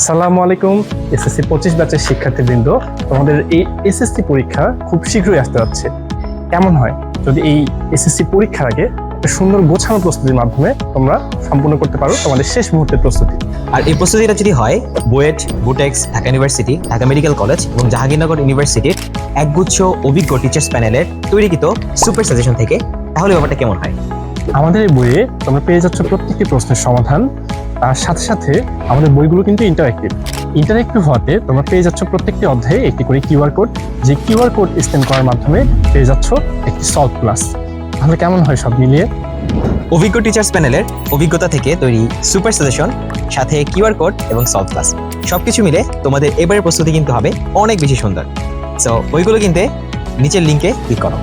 আসসালামু আলাইকুম এসএসসি 25 ব্যাচের শিক্ষার্থীবৃন্দ, তোমাদের এই এসএসসি পরীক্ষা খুব শীঘ্রই আসতে যাচ্ছে। কেমন হয় যদি এই এসএসসি পরীক্ষার আগে একটা সুন্দর গোছানো প্রস্তুতির মাধ্যমে তোমরা সম্পূর্ণ করতে পারো তোমাদের শেষ মুহূর্তের প্রস্তুতি। আর এই প্রস্তুতিটা যদি হয় BUET, Butex, Dhaka university, Dhaka medical college এবং জাহাঙ্গীরনগর ইউনিভার্সিটির একগুচ্ছ অভিজ্ঞ টিচার্স প্যানেলের তৈরিকৃত সুপার সাজেশন থেকে, তাহলে ব্যাপারটা কেমন হয়? আমাদের এই বইয়ে তোমরা পেয়ে যাচ্ছ প্রত্যেকটি প্রশ্নের সমাধান। তার সাথে সাথে আমাদের বইগুলো কিন্তু ইন্টারেক্টিভ হওয়াতে তোমরা পেয়ে যাচ্ছ প্রত্যেকটি অধ্যায়ে একটি করে কিউআর কোড, যে কিউআর কোড স্ক্যান করার মাধ্যমে পেয়ে যাচ্ছ একটি সলভ ক্লাস। তাহলে কেমন হয় সব মিলিয়ে? অভিজ্ঞ টিচার্স প্যানেলের অভিজ্ঞতা থেকে তৈরি সুপার সাজেশন, সাথে কিউআর কোড এবং সলভ ক্লাস, সবকিছু মিলে তোমাদের এবারের প্রস্তুতি কিন্তু হবে অনেক বেশি সুন্দর। সো বইগুলো কিনতে নিচের লিঙ্কে ক্লিক করো।